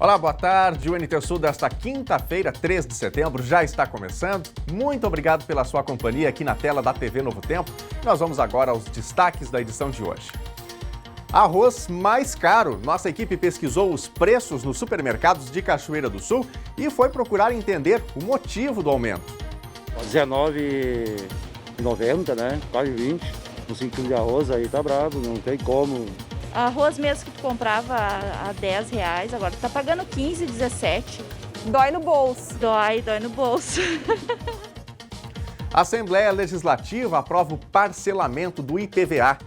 Olá, boa tarde. O NT Sul desta quinta-feira, 3 de setembro, já está começando. Muito obrigado pela sua companhia aqui na tela da TV Novo Tempo. Nós vamos agora aos destaques da edição de hoje. Arroz mais caro. Nossa equipe pesquisou os preços nos supermercados de Cachoeira do Sul e foi procurar entender o motivo do aumento. R$19,90, né? Quase 20. Um 5 quilos de arroz aí tá bravo, não tem como. Arroz mesmo que tu comprava a R$10, agora tu tá pagando 15, 17. Dói no bolso. Dói no bolso. A Assembleia Legislativa aprova o parcelamento do IPVA.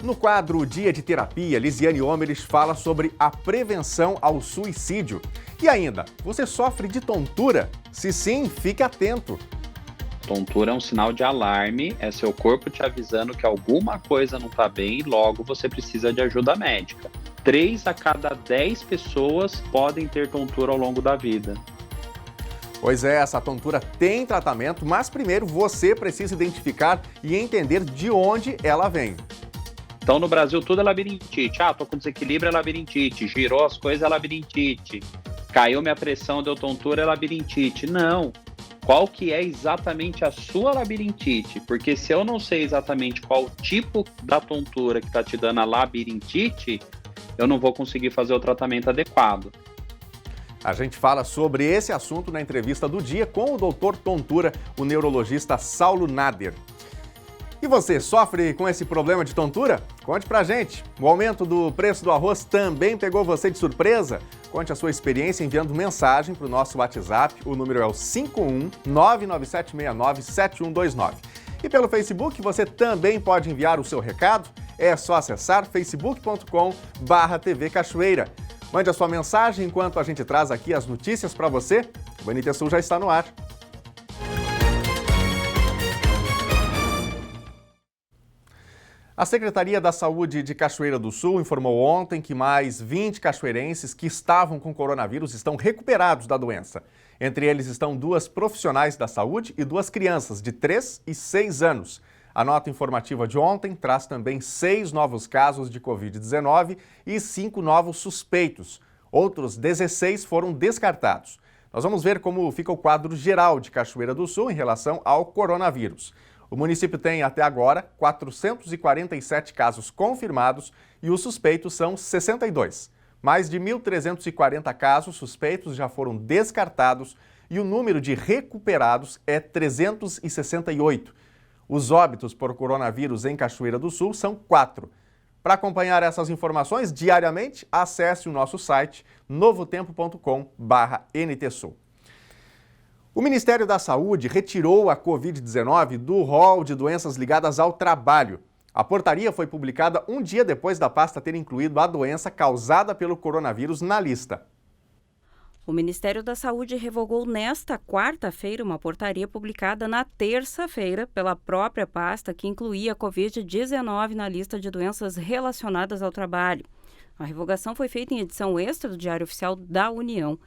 No quadro Dia de Terapia, Lisiane Homeres fala sobre a prevenção ao suicídio. E ainda, você sofre de tontura? Se sim, fique atento. Tontura é um sinal de alarme, é seu corpo te avisando que alguma coisa não está bem e logo você precisa de ajuda médica. 3 a cada 10 pessoas podem ter tontura ao longo da vida. Pois é, essa tontura tem tratamento, mas primeiro você precisa identificar e entender de onde ela vem. Então no Brasil tudo é labirintite. Tô com desequilíbrio, é labirintite. Girou as coisas, é labirintite. Caiu minha pressão, deu tontura, é labirintite. Não. Qual que é exatamente a sua labirintite? Porque se eu não sei exatamente qual tipo da tontura que está te dando a labirintite, eu não vou conseguir fazer o tratamento adequado. A gente fala sobre esse assunto na entrevista do dia com o doutor Tontura, o neurologista Saulo Nader. E você sofre com esse problema de tontura? Conte pra gente. O aumento do preço do arroz também pegou você de surpresa? Conte a sua experiência enviando mensagem para o nosso WhatsApp. O número é o 51997697129. E pelo Facebook você também pode enviar o seu recado. É só acessar facebook.com/TV Cachoeira. Mande a sua mensagem enquanto a gente traz aqui as notícias para você. O NT Sul já está no ar. A Secretaria da Saúde de Cachoeira do Sul informou ontem que mais 20 cachoeirenses que estavam com coronavírus estão recuperados da doença. Entre eles estão 2 profissionais da saúde e 2 crianças de 3 e 6 anos. A nota informativa de ontem traz também 6 novos casos de Covid-19 e 5 novos suspeitos. Outros 16 foram descartados. Nós vamos ver como fica o quadro geral de Cachoeira do Sul em relação ao coronavírus. O município tem até agora 447 casos confirmados e os suspeitos são 62. Mais de 1.340 casos suspeitos já foram descartados e o número de recuperados é 368. Os óbitos por coronavírus em Cachoeira do Sul são 4. Para acompanhar essas informações diariamente, acesse o nosso site novotempo.com/ntsul. O Ministério da Saúde retirou a Covid-19 do rol de doenças ligadas ao trabalho. A portaria foi publicada um dia depois da pasta ter incluído a doença causada pelo coronavírus na lista. O Ministério da Saúde revogou nesta quarta-feira uma portaria publicada na terça-feira pela própria pasta que incluía a Covid-19 na lista de doenças relacionadas ao trabalho. A revogação foi feita em edição extra do Diário Oficial da União.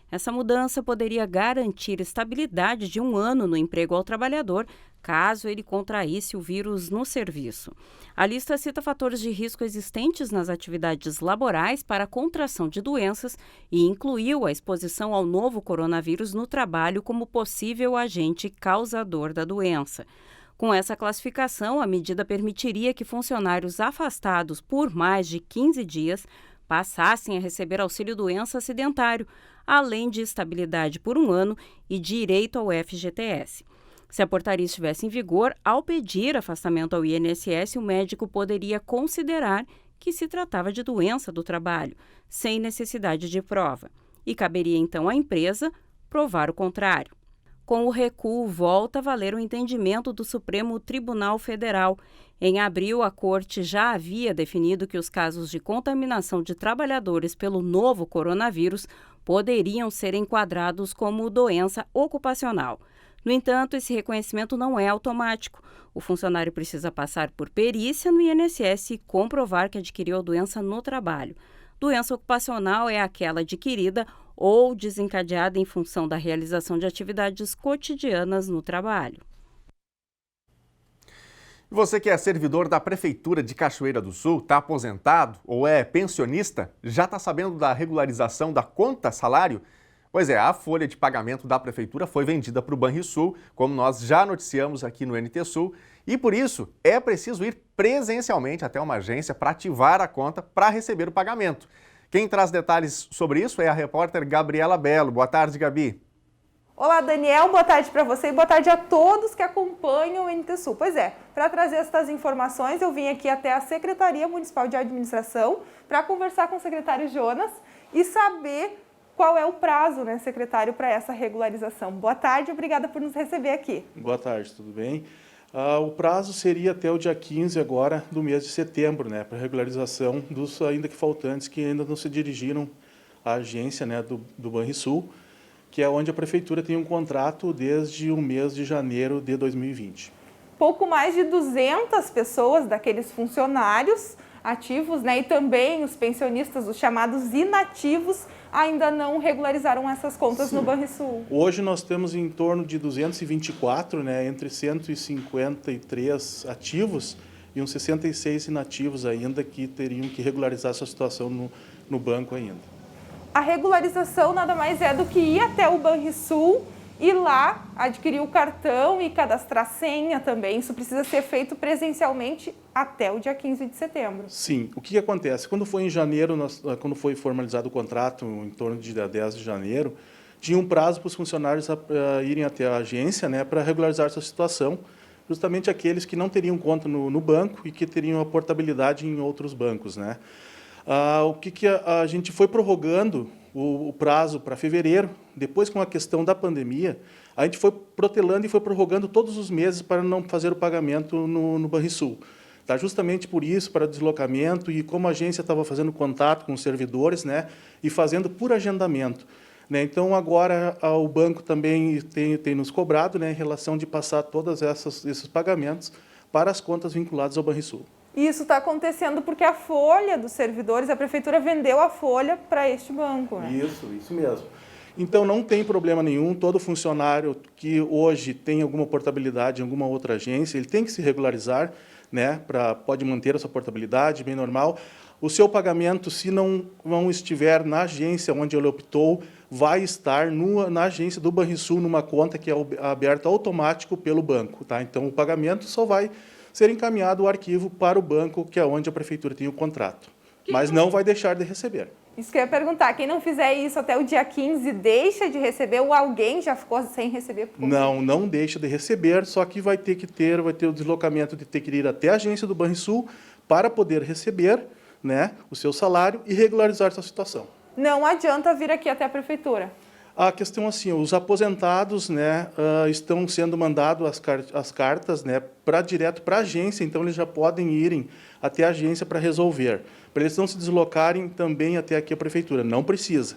Essa mudança poderia garantir estabilidade de 1 ano no emprego ao trabalhador, caso ele contraísse o vírus no serviço. A lista cita fatores de risco existentes nas atividades laborais para a contração de doenças e incluiu a exposição ao novo coronavírus no trabalho como possível agente causador da doença. Com essa classificação, a medida permitiria que funcionários afastados por mais de 15 dias passassem a receber auxílio-doença acidentário, além de estabilidade por 1 ano e direito ao FGTS. Se a portaria estivesse em vigor, ao pedir afastamento ao INSS, o médico poderia considerar que se tratava de doença do trabalho, sem necessidade de prova, e caberia então à empresa provar o contrário. Com o recuo, volta a valer o entendimento do Supremo Tribunal Federal. Em abril, a Corte já havia definido que os casos de contaminação de trabalhadores pelo novo coronavírus poderiam ser enquadrados como doença ocupacional. No entanto, esse reconhecimento não é automático. O funcionário precisa passar por perícia no INSS e comprovar que adquiriu a doença no trabalho. Doença ocupacional é aquela adquirida ou desencadeada em função da realização de atividades cotidianas no trabalho. E você que é servidor da Prefeitura de Cachoeira do Sul, está aposentado ou é pensionista, já está sabendo da regularização da conta salário? Pois é, a folha de pagamento da Prefeitura foi vendida para o Banrisul, como nós já noticiamos aqui no NT Sul, e por isso é preciso ir presencialmente até uma agência para ativar a conta para receber o pagamento. Quem traz detalhes sobre isso é a repórter Gabriela Belo. Boa tarde, Gabi. Olá, Daniel, boa tarde para você e boa tarde a todos que acompanham o NT Sul. Pois é, para trazer essas informações, eu vim aqui até a Secretaria Municipal de Administração para conversar com o secretário Jonas e saber qual é o prazo, né, secretário, para essa regularização. Boa tarde, obrigada por nos receber aqui. Boa tarde, tudo bem? O prazo seria até o dia 15 agora do mês de setembro, né, para regularização dos ainda que faltantes que ainda não se dirigiram à agência, né, do Banrisul, que é onde a Prefeitura tem um contrato desde o mês de janeiro de 2020. Pouco mais de 200 pessoas daqueles funcionários ativos, né, e também os pensionistas, os chamados inativos, ainda não regularizaram essas contas. Sim. No Banrisul. Hoje nós temos em torno de 224, né, entre 153 ativos e uns 66 inativos ainda que teriam que regularizar sua situação no banco ainda. A regularização nada mais é do que ir até o Banrisul e lá adquirir o cartão e cadastrar senha também. Isso precisa ser feito presencialmente até o dia 15 de setembro. Sim. O que acontece? Quando foi em janeiro, quando foi formalizado o contrato, em torno de 10 de janeiro, tinha um prazo para os funcionários irem até a agência, né, para regularizar sua situação, justamente aqueles que não teriam conta no banco e que teriam a portabilidade em outros bancos, né? O que a gente foi prorrogando o prazo para fevereiro, depois com a questão da pandemia, a gente foi protelando e foi prorrogando todos os meses para não fazer o pagamento no Banrisul. Tá? Justamente por isso, para deslocamento, e como a agência estava fazendo contato com os servidores, né, e fazendo por agendamento. Né? Então, agora, o banco também tem nos cobrado, né, em relação de passar todos esses pagamentos para as contas vinculadas ao Banrisul. E isso está acontecendo porque a folha dos servidores, a Prefeitura vendeu a folha para este banco, né? Isso mesmo. Então, não tem problema nenhum, todo funcionário que hoje tem alguma portabilidade em alguma outra agência, ele tem que se regularizar, né, pode manter a sua portabilidade, bem normal. O seu pagamento, se não estiver na agência onde ele optou, vai estar na agência do Banrisul, numa conta que é aberta automático pelo banco. Tá? Então, o pagamento só vai ser encaminhado o arquivo para o banco, que é onde a Prefeitura tem o contrato. Mas não vai deixar de receber. Isso que eu ia perguntar, quem não fizer isso até o dia 15, deixa de receber ou alguém já ficou sem receber? Não deixa de receber, só que vai ter o deslocamento de ter que ir até a agência do Banrisul para poder receber, né, o seu salário e regularizar sua situação. Não adianta vir aqui até a Prefeitura? A questão assim, os aposentados, né, estão sendo mandados as cartas, né, direto para a agência, então eles já podem irem até a agência para resolver. Para eles não se deslocarem também até aqui a Prefeitura, não precisa.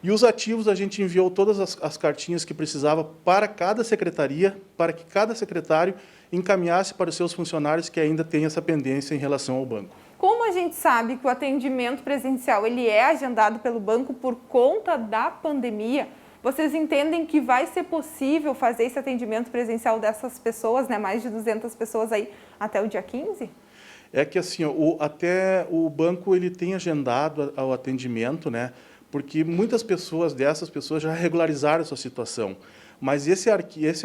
E os ativos, a gente enviou todas as cartinhas que precisava para cada secretaria, para que cada secretário encaminhasse para os seus funcionários que ainda têm essa pendência em relação ao banco. Como a gente sabe que o atendimento presencial ele é agendado pelo banco por conta da pandemia, vocês entendem que vai ser possível fazer esse atendimento presencial dessas pessoas, né, mais de 200 pessoas aí, até o dia 15? É que assim, até o banco ele tem agendado o atendimento, né, porque muitas dessas pessoas já regularizaram a sua situação. Mas esse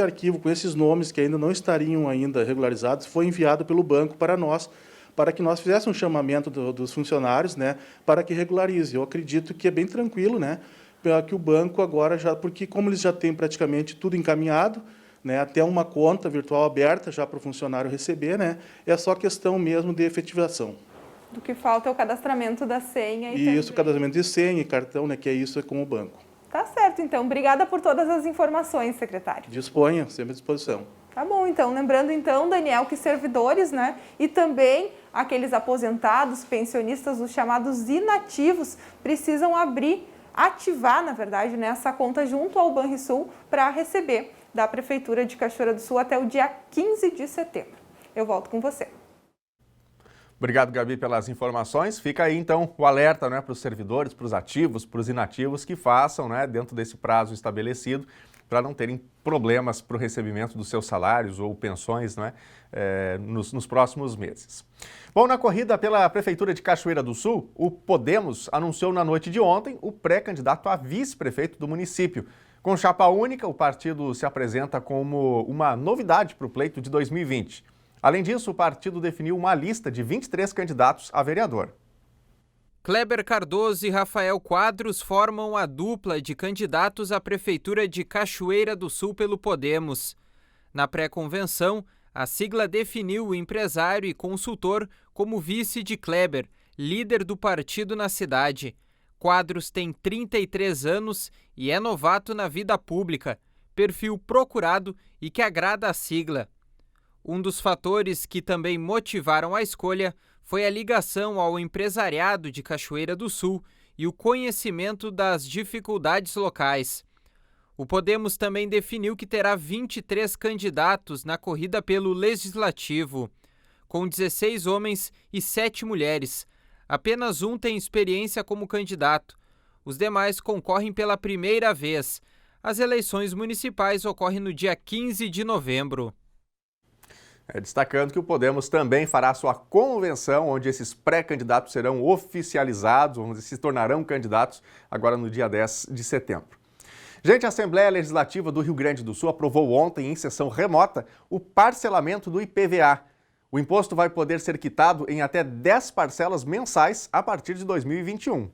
arquivo com esses nomes que ainda não estariam ainda regularizados foi enviado pelo banco para nós, para que nós fizéssemos um chamamento dos funcionários, né, para que regularize. Eu acredito que é bem tranquilo, né, que o banco agora porque como eles já têm praticamente tudo encaminhado, né, até uma conta virtual aberta já para o funcionário receber, né, é só questão mesmo de efetivação. Do que falta é o cadastramento da senha. Isso, o cadastramento de senha e cartão, né, que é isso com o banco. Tá certo, então. Obrigada por todas as informações, secretário. Disponha, sempre à disposição. Tá bom, então. Lembrando, então, Daniel, que servidores, né, e também aqueles aposentados, pensionistas, os chamados inativos, precisam ativar, na verdade, né, essa conta junto ao Banrisul para receber da Prefeitura de Cachoeira do Sul até o dia 15 de setembro. Eu volto com você. Obrigado, Gabi, pelas informações. Fica aí, então, o alerta, né, para os servidores, para os ativos, para os inativos que façam, né, dentro desse prazo estabelecido, para não terem problemas para o recebimento dos seus salários ou pensões, né, nos próximos meses. Bom, na corrida pela Prefeitura de Cachoeira do Sul, o Podemos anunciou na noite de ontem o pré-candidato a vice-prefeito do município. Com chapa única, o partido se apresenta como uma novidade para o pleito de 2020. Além disso, o partido definiu uma lista de 23 candidatos a vereador. Kleber Cardoso e Rafael Quadros formam a dupla de candidatos à Prefeitura de Cachoeira do Sul pelo Podemos. Na pré-convenção, a sigla definiu o empresário e consultor como vice de Kleber, líder do partido na cidade. Quadros tem 33 anos e é novato na vida pública, perfil procurado e que agrada a sigla. Um dos fatores que também motivaram a escolha foi a ligação ao empresariado de Cachoeira do Sul e o conhecimento das dificuldades locais. O Podemos também definiu que terá 23 candidatos na corrida pelo Legislativo, com 16 homens e 7 mulheres. Apenas um tem experiência como candidato. Os demais concorrem pela primeira vez. As eleições municipais ocorrem no dia 15 de novembro. Destacando que o Podemos também fará sua convenção, onde esses pré-candidatos serão oficializados, vamos dizer, se tornarão candidatos agora no dia 10 de setembro. Gente, a Assembleia Legislativa do Rio Grande do Sul aprovou ontem, em sessão remota, o parcelamento do IPVA. O imposto vai poder ser quitado em até 10 parcelas mensais a partir de 2021.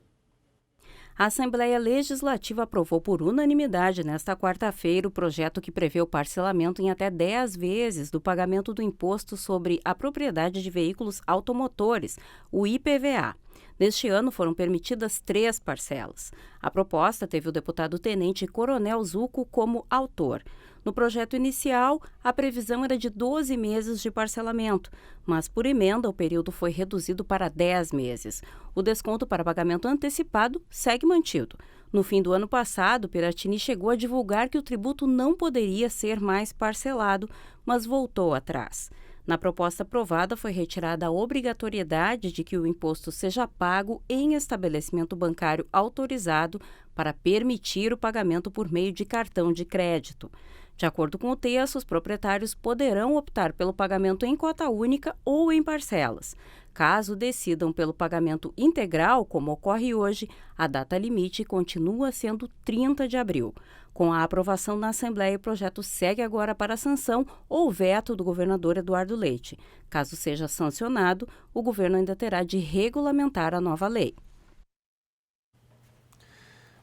A Assembleia Legislativa aprovou por unanimidade nesta quarta-feira o projeto que prevê o parcelamento em até 10 vezes do pagamento do Imposto sobre a Propriedade de Veículos Automotores, o IPVA. Neste ano foram permitidas 3 parcelas. A proposta teve o deputado Tenente Coronel Zucco como autor. No projeto inicial, a previsão era de 12 meses de parcelamento, mas por emenda o período foi reduzido para 10 meses. O desconto para pagamento antecipado segue mantido. No fim do ano passado, Piratini chegou a divulgar que o tributo não poderia ser mais parcelado, mas voltou atrás. Na proposta aprovada, foi retirada a obrigatoriedade de que o imposto seja pago em estabelecimento bancário autorizado para permitir o pagamento por meio de cartão de crédito. De acordo com o texto, os proprietários poderão optar pelo pagamento em cota única ou em parcelas. Caso decidam pelo pagamento integral, como ocorre hoje, a data limite continua sendo 30 de abril. Com a aprovação na Assembleia, o projeto segue agora para a sanção ou veto do governador Eduardo Leite. Caso seja sancionado, o governo ainda terá de regulamentar a nova lei.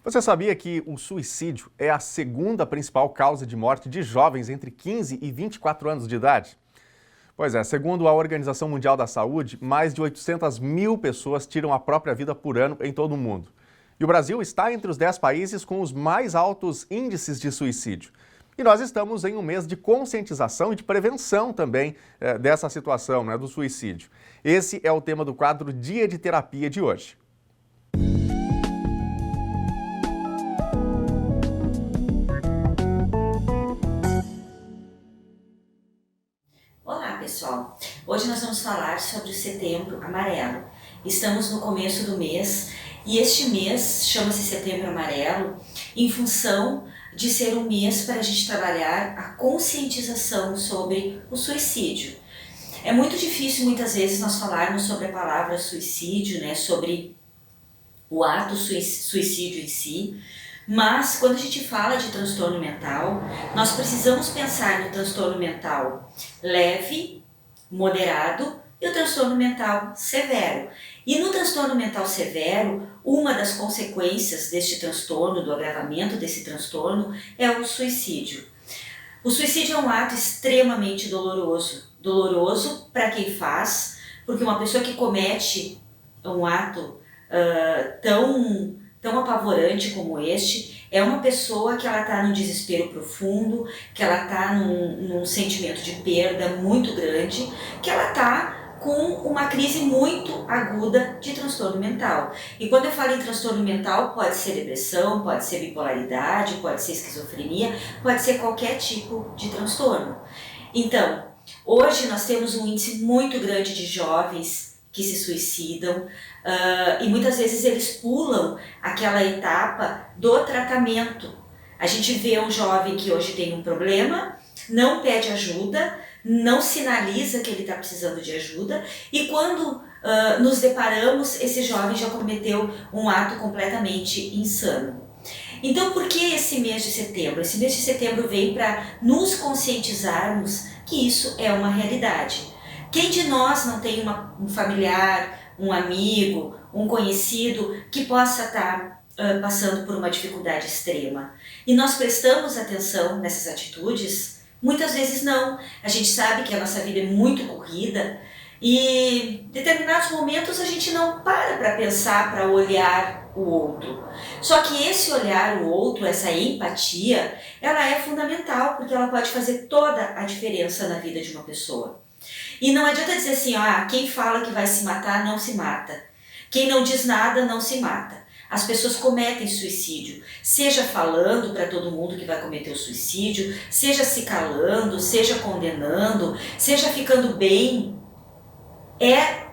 Você sabia que o suicídio é a segunda principal causa de morte de jovens entre 15 e 24 anos de idade? Pois é, segundo a Organização Mundial da Saúde, mais de 800 mil pessoas tiram a própria vida por ano em todo o mundo. E o Brasil está entre os 10 países com os mais altos índices de suicídio. E nós estamos em um mês de conscientização e de prevenção também dessa situação, né, do suicídio. Esse é o tema do quadro Dia de Terapia de hoje. Olá pessoal, hoje nós vamos falar sobre o Setembro Amarelo. Estamos no começo do mês e este mês chama-se Setembro Amarelo em função de ser um mês para a gente trabalhar a conscientização sobre o suicídio. É muito difícil muitas vezes nós falarmos sobre a palavra suicídio, né, sobre o ato suicídio em si, mas quando a gente fala de transtorno mental, nós precisamos pensar no transtorno mental leve, moderado e o transtorno mental severo. E no transtorno mental severo, uma das consequências deste transtorno, do agravamento desse transtorno, é o suicídio. O suicídio é um ato extremamente doloroso. Doloroso para quem faz, porque uma pessoa que comete um ato tão apavorante como este, é uma pessoa que ela está num desespero profundo, que ela está num sentimento de perda muito grande, que ela está com uma crise muito aguda de transtorno mental. E quando eu falo em transtorno mental, pode ser depressão, pode ser bipolaridade, pode ser esquizofrenia, pode ser qualquer tipo de transtorno. Então, hoje nós temos um índice muito grande de jovens que se suicidam e muitas vezes eles pulam aquela etapa do tratamento. A gente vê um jovem que hoje tem um problema, não pede ajuda, não sinaliza que ele está precisando de ajuda e quando nos deparamos, esse jovem já cometeu um ato completamente insano. Então, por que esse mês de setembro? Esse mês de setembro vem para nos conscientizarmos que isso é uma realidade. Quem de nós não tem um familiar, um amigo, um conhecido que possa estar passando por uma dificuldade extrema? E nós prestamos atenção nessas atitudes? Muitas vezes não. A gente sabe que a nossa vida é muito corrida e em determinados momentos a gente não para pensar, para olhar o outro. Só que esse olhar o outro, essa empatia, ela é fundamental porque ela pode fazer toda a diferença na vida de uma pessoa. E não adianta dizer assim, quem fala que vai se matar não se mata. Quem não diz nada não se mata. As pessoas cometem suicídio, seja falando para todo mundo que vai cometer o suicídio, seja se calando, seja condenando, seja ficando bem.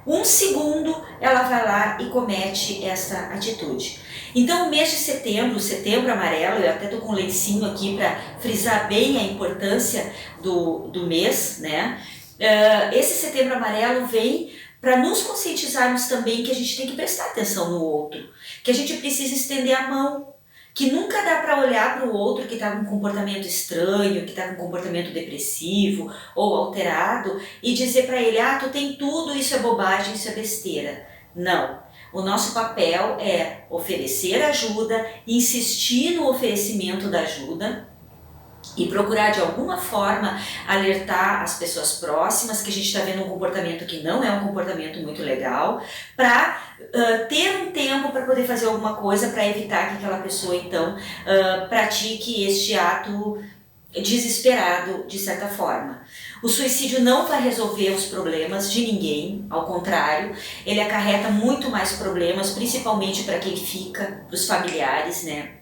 Um segundo ela vai lá e comete essa atitude. Então o mês de setembro, o setembro amarelo, eu até estou com um lencinho aqui para frisar bem a importância do mês, né? Esse setembro amarelo vem para nos conscientizarmos também que a gente tem que prestar atenção no outro, que a gente precisa estender a mão, que nunca dá para olhar para o outro que está com um comportamento estranho, que está com um comportamento depressivo ou alterado e dizer para ele, tu tem tudo, isso é bobagem, isso é besteira. Não. O nosso papel é oferecer ajuda, insistir no oferecimento da ajuda e procurar de alguma forma alertar as pessoas próximas que a gente está vendo um comportamento que não é um comportamento muito legal, para ter um tempo para poder fazer alguma coisa para evitar que aquela pessoa então pratique este ato desesperado de certa forma. O suicídio não vai resolver os problemas de ninguém, ao contrário, ele acarreta muito mais problemas, principalmente para quem fica, para os familiares, né?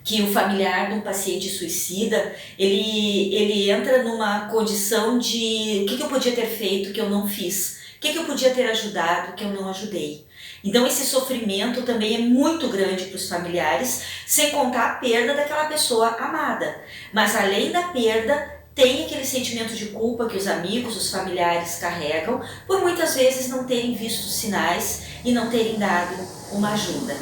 Que o familiar de um paciente suicida, ele entra numa condição de o que eu podia ter feito que eu não fiz, o que eu podia ter ajudado que eu não ajudei. Então esse sofrimento também é muito grande para os familiares, sem contar a perda daquela pessoa amada. Mas além da perda, tem aquele sentimento de culpa que os amigos, os familiares carregam, por muitas vezes não terem visto sinais e não terem dado uma ajuda.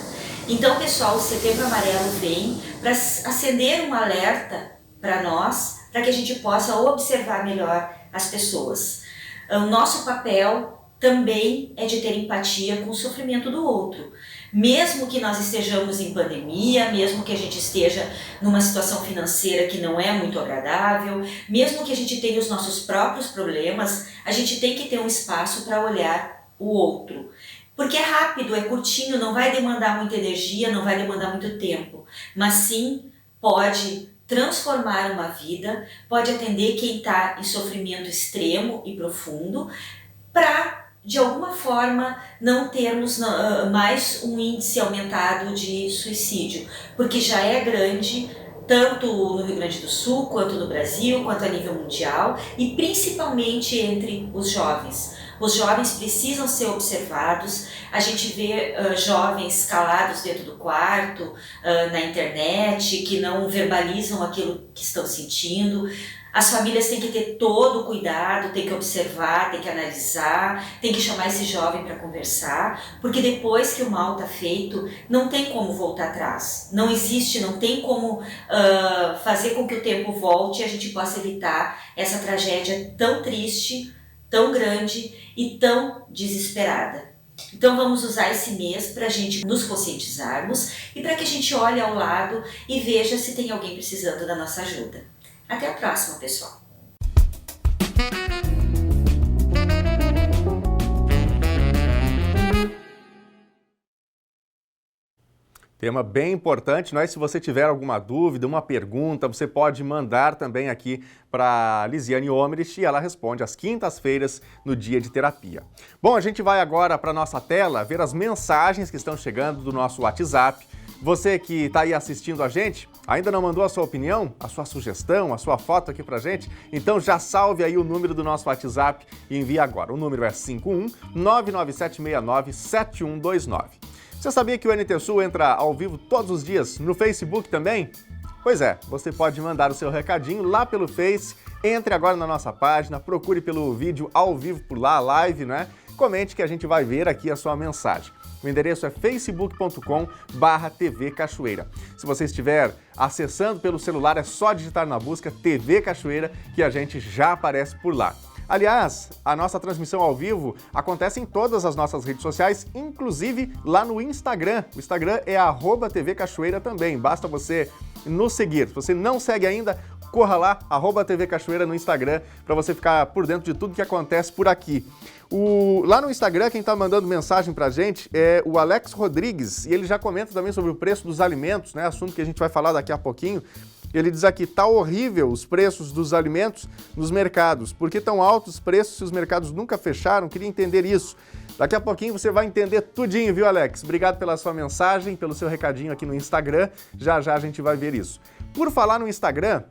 Então, pessoal, o Setembro Amarelo vem para acender um alerta para nós, para que a gente possa observar melhor as pessoas. O nosso papel também é de ter empatia com o sofrimento do outro. Mesmo que nós estejamos em pandemia, mesmo que a gente esteja numa situação financeira que não é muito agradável, mesmo que a gente tenha os nossos próprios problemas, a gente tem que ter um espaço para olhar o outro. Porque é rápido, é curtinho, não vai demandar muita energia, não vai demandar muito tempo, mas sim pode transformar uma vida, pode atender quem está em sofrimento extremo e profundo, para, de alguma forma, não termos mais um índice aumentado de suicídio, porque já é grande, tanto no Rio Grande do Sul, quanto no Brasil, quanto a nível mundial, e principalmente entre os jovens. Os jovens precisam ser observados, a gente vê jovens calados dentro do quarto, na internet, que não verbalizam aquilo que estão sentindo. As famílias têm que ter todo o cuidado, têm que observar, têm que analisar, têm que chamar esse jovem para conversar, porque depois que o mal está feito, não tem como voltar atrás. Não existe, não tem como fazer com que o tempo volte e a gente possa evitar essa tragédia tão triste, tão grande e tão desesperada. Então vamos usar esse mês para a gente nos conscientizarmos e para que a gente olhe ao lado e veja se tem alguém precisando da nossa ajuda. Até a próxima, pessoal! Tema bem importante, não é? Se você tiver alguma dúvida, uma pergunta, você pode mandar também aqui para Lisiane Omerich e ela responde às quintas-feiras no dia de terapia. Bom, a gente vai agora para a nossa tela ver as mensagens que estão chegando do nosso WhatsApp Você que está aí assistindo a gente, ainda não mandou a sua opinião, a sua sugestão, a sua foto aqui pra gente? Então já salve aí o número do nosso WhatsApp e envie agora. O número é 51-99769-7129. Você sabia que o NT Sul entra ao vivo todos os dias no Facebook também? Pois é, você pode mandar o seu recadinho lá pelo Face, entre agora na nossa página, procure pelo vídeo ao vivo por lá, live, né? Comente que a gente vai ver aqui a sua mensagem. O endereço é facebook.com/TV Cachoeira. Se você estiver acessando pelo celular, é só digitar na busca TV Cachoeira que a gente já aparece por lá. Aliás, a nossa transmissão ao vivo acontece em todas as nossas redes sociais, inclusive lá no Instagram. O Instagram é @TV Cachoeira também, basta você nos seguir. Se você não segue ainda, corra lá, @TV Cachoeira no Instagram, para você ficar por dentro de tudo que acontece por aqui. Lá no Instagram, quem está mandando mensagem para a gente é o Alex Rodrigues, e ele já comenta também sobre o preço dos alimentos, né? Assunto que a gente vai falar daqui a pouquinho. Ele diz aqui, tá horrível os preços dos alimentos nos mercados. Por que tão altos os preços se os mercados nunca fecharam? Queria entender isso. Daqui a pouquinho você vai entender tudinho, viu, Alex? Obrigado pela sua mensagem, pelo seu recadinho aqui no Instagram. Já já a gente vai ver isso. Por falar no Instagram,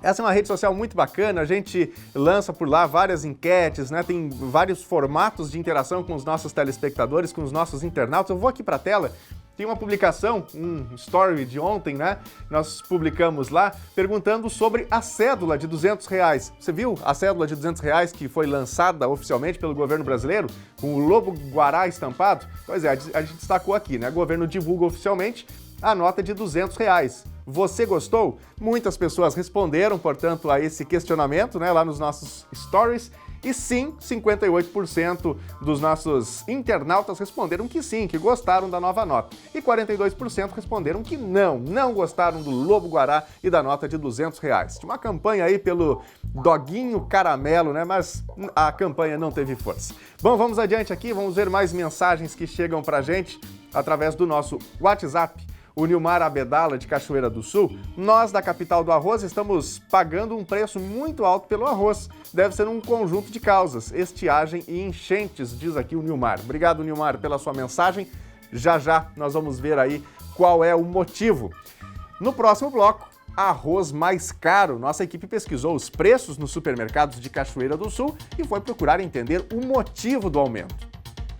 essa é uma rede social muito bacana, a gente lança por lá várias enquetes, né? Tem vários formatos de interação com os nossos telespectadores, com os nossos internautas. Eu vou aqui para a tela. Tem uma publicação, um story de ontem, né? Nós publicamos lá, perguntando sobre a cédula de R$200. Você viu a cédula de R$200 que foi lançada oficialmente pelo governo brasileiro, com o lobo-guará estampado? Pois é, a gente destacou aqui, né? O governo divulga oficialmente a nota de R$200. Você gostou? Muitas pessoas responderam, portanto, a esse questionamento, né? Lá nos nossos stories. E sim, 58% dos nossos internautas responderam que sim, que gostaram da nova nota. E 42% responderam que não gostaram do lobo-guará e da nota de R$200. Tinha uma campanha aí pelo doguinho caramelo, né? Mas a campanha não teve força. Bom, vamos adiante aqui, vamos ver mais mensagens que chegam pra gente através do nosso WhatsApp. O Nilmar Abedala, de Cachoeira do Sul, nós da capital do arroz estamos pagando um preço muito alto pelo arroz. Deve ser um conjunto de causas, estiagem e enchentes, diz aqui o Nilmar. Obrigado, Nilmar, pela sua mensagem. Já já nós vamos ver aí qual é o motivo. No próximo bloco, arroz mais caro. Nossa equipe pesquisou os preços nos supermercados de Cachoeira do Sul e foi procurar entender o motivo do aumento.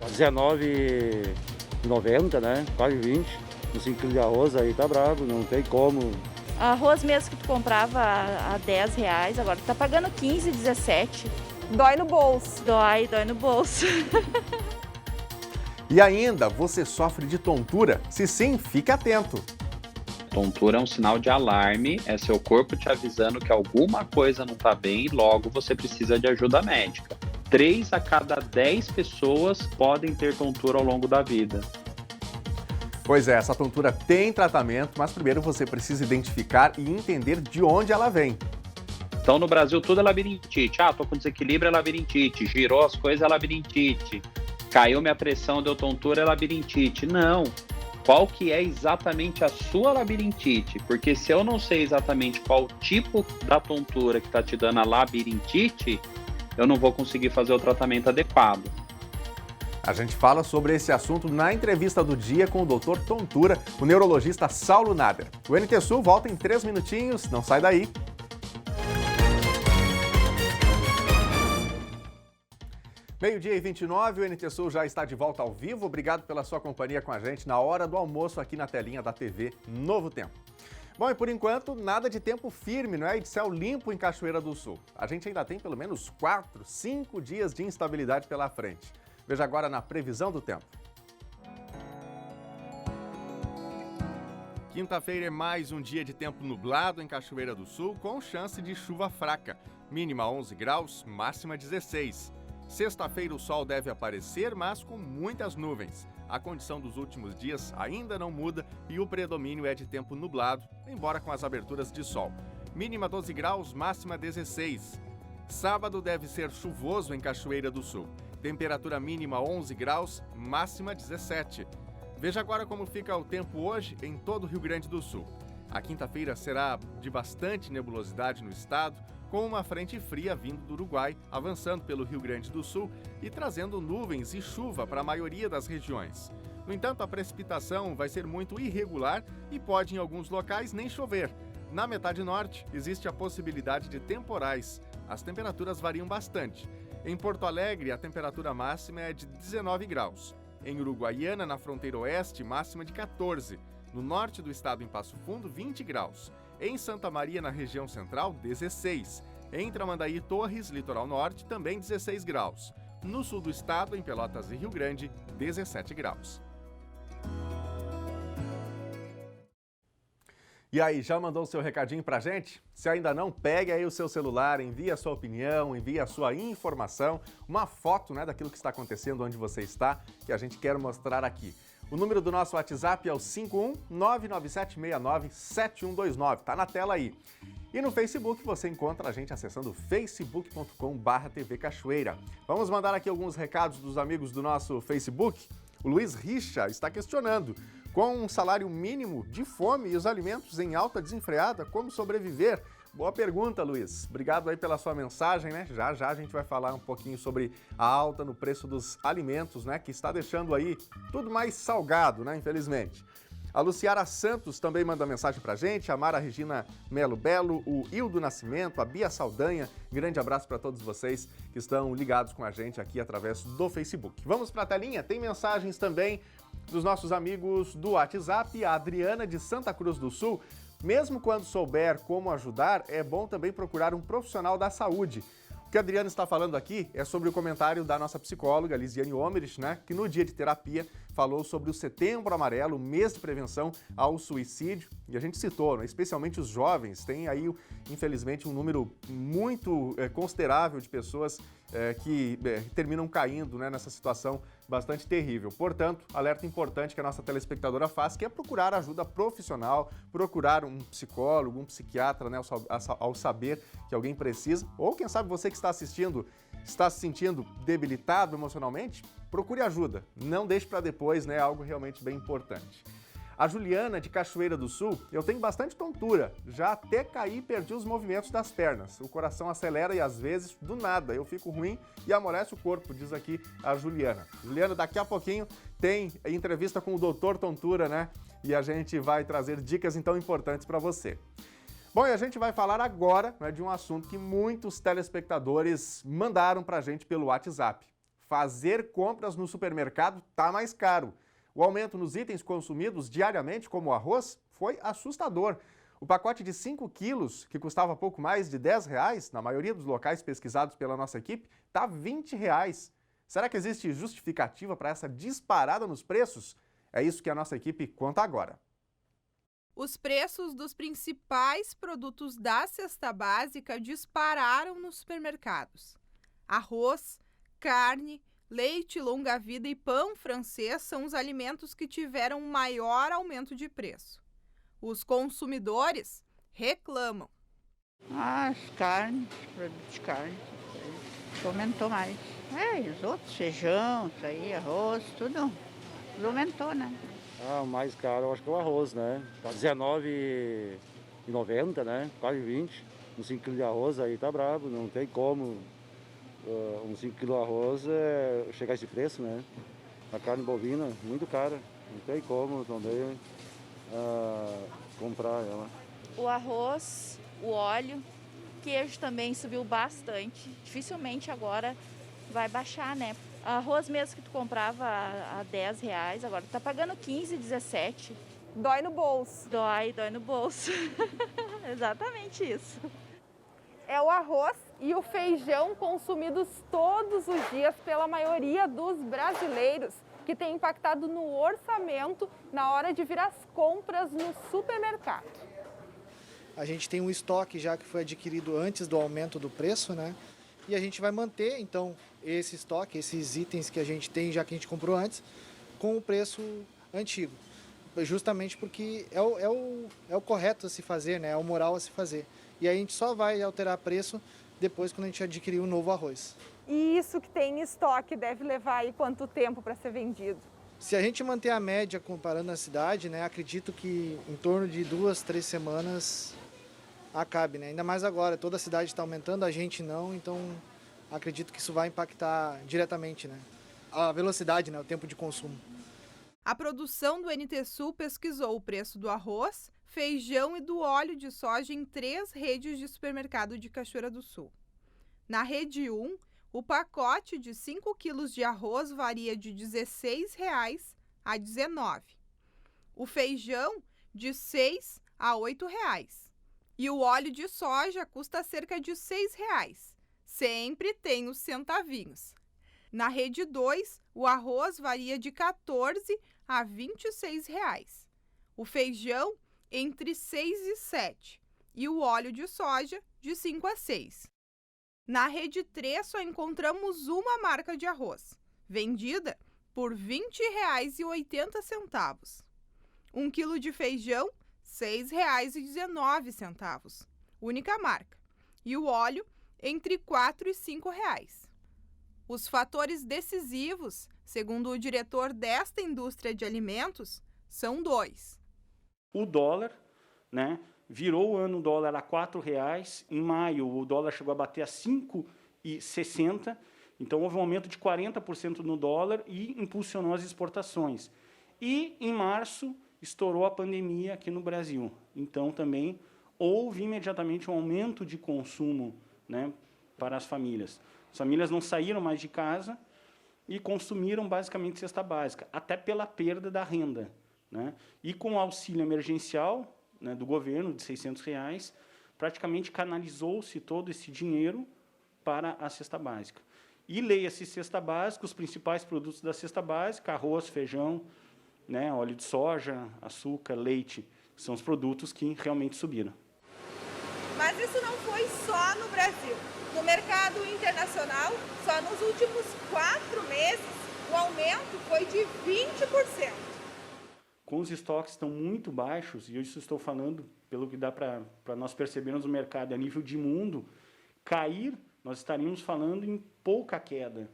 R$19,90, né? Quase 20. Com 5 kg de arroz aí tá bravo, não tem como. Arroz mesmo que tu comprava a R$10, agora tu tá pagando 15, 17. Dói no bolso. Dói no bolso. E ainda, você sofre de tontura? Se sim, fique atento. Tontura é um sinal de alarme, é seu corpo te avisando que alguma coisa não tá bem e logo você precisa de ajuda médica. 3 a cada 10 pessoas podem ter tontura ao longo da vida. Pois é, essa tontura tem tratamento, mas primeiro você precisa identificar e entender de onde ela vem. Então no Brasil tudo é labirintite. Tô com desequilíbrio, é labirintite. Girou as coisas, é labirintite. Caiu minha pressão, deu tontura, é labirintite. Não. Qual que é exatamente a sua labirintite? Porque se eu não sei exatamente qual tipo da tontura que está te dando a labirintite, eu não vou conseguir fazer o tratamento adequado. A gente fala sobre esse assunto na entrevista do dia com o Dr. Tontura, o neurologista Saulo Nader. O NT Sul volta em 3 minutinhos, não sai daí. Meio-dia e 29, o NT Sul já está de volta ao vivo. Obrigado pela sua companhia com a gente na hora do almoço aqui na telinha da TV Novo Tempo. Bom, e por enquanto, nada de tempo firme, não é? E de céu limpo em Cachoeira do Sul. A gente ainda tem pelo menos 4, 5 dias de instabilidade pela frente. Veja agora na previsão do tempo. Quinta-feira é mais um dia de tempo nublado em Cachoeira do Sul, com chance de chuva fraca. Mínima 11 graus, máxima 16. Sexta-feira o sol deve aparecer, mas com muitas nuvens. A condição dos últimos dias ainda não muda e o predomínio é de tempo nublado, embora com as aberturas de sol. Mínima 12 graus, máxima 16. Sábado deve ser chuvoso em Cachoeira do Sul. Temperatura mínima 11 graus, máxima 17. Veja agora como fica o tempo hoje em todo o Rio Grande do Sul. A quinta-feira será de bastante nebulosidade no estado, com uma frente fria vindo do Uruguai, avançando pelo Rio Grande do Sul e trazendo nuvens e chuva para a maioria das regiões. No entanto, a precipitação vai ser muito irregular e pode, em alguns locais, nem chover. Na metade norte, existe a possibilidade de temporais. As temperaturas variam bastante. Em Porto Alegre, a temperatura máxima é de 19 graus. Em Uruguaiana, na fronteira oeste, máxima de 14. No norte do estado, em Passo Fundo, 20 graus. Em Santa Maria, na região central, 16. Em Tramandaí e Torres, litoral norte, também 16 graus. No sul do estado, em Pelotas e Rio Grande, 17 graus. E aí, já mandou o seu recadinho pra gente? Se ainda não, pegue aí o seu celular, envie a sua opinião, envie a sua informação, uma foto, né, daquilo que está acontecendo onde você está, que a gente quer mostrar aqui. O número do nosso WhatsApp é o 51997697129, tá na tela aí. E no Facebook você encontra a gente acessando facebook.com/TV Cachoeira. Vamos mandar aqui alguns recados dos amigos do nosso Facebook. O Luiz Richa está questionando: com um salário mínimo de fome e os alimentos em alta desenfreada, como sobreviver? Boa pergunta, Luiz. Obrigado aí pela sua mensagem, né? Já já a gente vai falar um pouquinho sobre a alta no preço dos alimentos, né? Que está deixando aí tudo mais salgado, né? Infelizmente. A Luciara Santos também manda mensagem pra gente, a Mara Regina Melo Belo, o Hildo Nascimento, a Bia Saldanha. Grande abraço para todos vocês que estão ligados com a gente aqui através do Facebook. Vamos para a telinha? Tem mensagens também dos nossos amigos do WhatsApp, a Adriana de Santa Cruz do Sul. Mesmo quando souber como ajudar, é bom também procurar um profissional da saúde. O que a Adriana está falando aqui é sobre o comentário da nossa psicóloga, Lisiane Omerich, né, que no dia de terapia falou sobre o Setembro Amarelo, o mês de prevenção ao suicídio. E a gente citou, né, especialmente os jovens, tem aí, infelizmente, um número muito considerável de pessoas que terminam caindo, né, nessa situação bastante terrível. Portanto, alerta importante que a nossa telespectadora faz, que é procurar ajuda profissional, procurar um psicólogo, um psiquiatra, né, ao saber que alguém precisa, ou quem sabe você que está assistindo está se sentindo debilitado emocionalmente, procure ajuda. Não deixe para depois, né, algo realmente bem importante. A Juliana, de Cachoeira do Sul: eu tenho bastante tontura, já até caí e perdi os movimentos das pernas. O coração acelera e às vezes, do nada, eu fico ruim e amolece o corpo, diz aqui a Juliana. Juliana, daqui a pouquinho tem entrevista com o Dr. Tontura, né? E a gente vai trazer dicas então importantes para você. Bom, e a gente vai falar agora, né, de um assunto que muitos telespectadores mandaram pra gente pelo WhatsApp. Fazer compras no supermercado tá mais caro. O aumento nos itens consumidos diariamente, como o arroz, foi assustador. O pacote de 5 quilos, que custava pouco mais de R$10, na maioria dos locais pesquisados pela nossa equipe, está R$20. Será que existe justificativa para essa disparada nos preços? É isso que a nossa equipe conta agora. Os preços dos principais produtos da cesta básica dispararam nos supermercados. Arroz, carne, leite longa-vida e pão francês são os alimentos que tiveram maior aumento de preço. Os consumidores reclamam. As carnes, produtos de carne, aumentou mais. E os outros, feijão, isso aí, arroz, tudo aumentou, né? O mais caro eu acho que é o arroz, né? Tá R$19,90, né? Quase 20. Uns 5 kg de arroz aí tá brabo, não tem como uns 5 kg de arroz chegar a esse preço, né? A carne bovina, muito cara, não tem como também comprar ela. O arroz, o óleo, queijo também subiu bastante. Dificilmente agora vai baixar, né? Arroz mesmo que tu comprava a R$10, agora tu tá pagando 15, 17. Dói no bolso. Dói no bolso. Exatamente isso. É o arroz e o feijão consumidos todos os dias pela maioria dos brasileiros, que tem impactado no orçamento na hora de vir as compras no supermercado. A gente tem um estoque já que foi adquirido antes do aumento do preço, né? E a gente vai manter, então, esse estoque, esses itens que a gente tem, já que a gente comprou antes, com o preço antigo. Justamente porque é o correto a se fazer, né? É o moral a se fazer. E aí a gente só vai alterar preço depois quando a gente adquirir um novo arroz. E isso que tem em estoque deve levar aí quanto tempo para ser vendido? Se a gente manter a média comparando a cidade, né? Acredito que em torno de 2, 3 semanas acabe, né? Ainda mais agora, toda a cidade está aumentando, a gente não, então acredito que isso vai impactar diretamente, né? A velocidade, né? O tempo de consumo. A produção do NT Sul pesquisou o preço do arroz, feijão e do óleo de soja em 3 redes de supermercado de Cachoeira do Sul. Na rede 1, o pacote de 5 quilos de arroz varia de R$ 16,00 a R$ 19,00. O feijão, de R$ 6,00 a R$ 8,00. E o óleo de soja custa cerca de R$ 6,00. Sempre tem os centavinhos. Na rede 2, o arroz varia de R$ 14,00 a R$ 26,00. O feijão, entre 6 e 7. E o óleo de soja, de 5 a 6. Na rede 3, só encontramos uma marca de arroz, vendida por R$ 20,80. 1 quilo de feijão, R$ 6,19. Única marca. E o óleo, entre R$ 4 e R$ 5,00. Os fatores decisivos, segundo o diretor desta indústria de alimentos, são 2. O dólar, né? Virou o ano o dólar a R$ 4,00. Em maio, o dólar chegou a bater a R$ 5,60. Então, houve um aumento de 40% no dólar e impulsionou as exportações. E, em março, estourou a pandemia aqui no Brasil. Então, também houve imediatamente um aumento de consumo, né, para as famílias. As famílias não saíram mais de casa e consumiram basicamente cesta básica, até pela perda da renda, né? E com o auxílio emergencial, né, do governo, de R$ 600, praticamente canalizou-se todo esse dinheiro para a cesta básica. E leia-se cesta básica, os principais produtos da cesta básica, arroz, feijão, né, óleo de soja, açúcar, leite, são os produtos que realmente subiram. Mas isso não foi só no Brasil. No mercado internacional, só nos últimos 4 meses, o aumento foi de 20%. Com os estoques estão muito baixos, e isso estou falando pelo que dá para nós percebermos no mercado a nível de mundo, cair, nós estaríamos falando em pouca queda,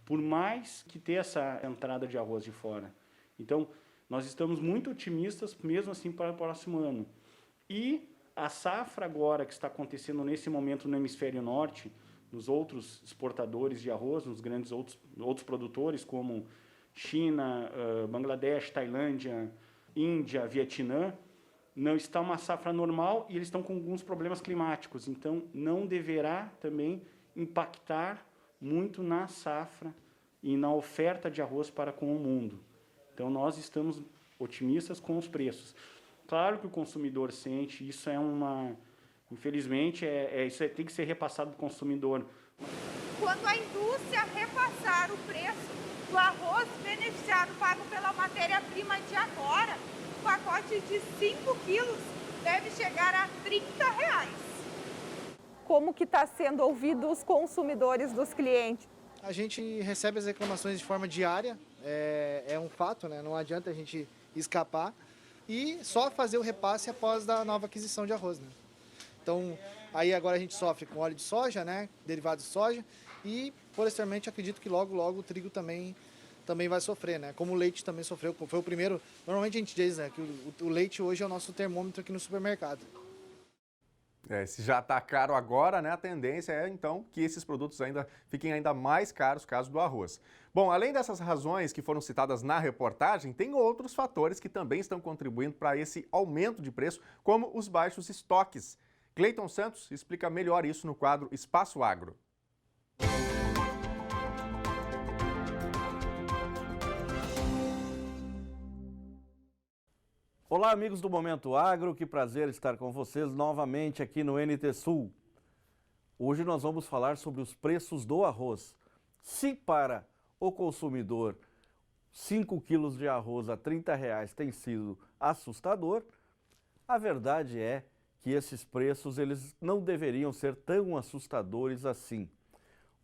por mais que ter essa entrada de arroz de fora. Então, nós estamos muito otimistas, mesmo assim, para o próximo ano. E a safra agora que está acontecendo nesse momento no hemisfério norte, nos outros exportadores de arroz, nos grandes outros produtores, como China, Bangladesh, Tailândia, Índia, Vietnã, não está uma safra normal e eles estão com alguns problemas climáticos. Então, não deverá também impactar muito na safra e na oferta de arroz para com o mundo. Então, nós estamos otimistas com os preços. Claro que o consumidor sente, isso é uma... Infelizmente, isso tem que ser repassado para o consumidor. Quando a indústria repassar o preço do arroz beneficiado pago pela matéria-prima de agora, o pacote de 5 quilos deve chegar a R$ 30,00. Como que está sendo ouvido os consumidores dos clientes? A gente recebe as reclamações de forma diária, é um fato, né? Não adianta a gente escapar e só fazer o repasse após a nova aquisição de arroz, né? Então, aí agora a gente sofre com óleo de soja, né? Derivados de soja, e posteriormente acredito que logo o trigo também vai sofrer, né? Como o leite também sofreu, foi o primeiro. Normalmente a gente diz, né, que o leite hoje é o nosso termômetro aqui no supermercado. Se já está caro agora, né, a tendência é então que esses produtos fiquem ainda mais caros, caso do arroz. Bom, além dessas razões que foram citadas na reportagem, tem outros fatores que também estão contribuindo para esse aumento de preço, como os baixos estoques. Cleiton Santos explica melhor isso no quadro Espaço Agro. Olá, amigos do Momento Agro, que prazer estar com vocês novamente aqui no NT Sul. Hoje nós vamos falar sobre os preços do arroz. Se para o consumidor 5 quilos de arroz a R$ 30,00 tem sido assustador, a verdade é que esses preços eles não deveriam ser tão assustadores assim.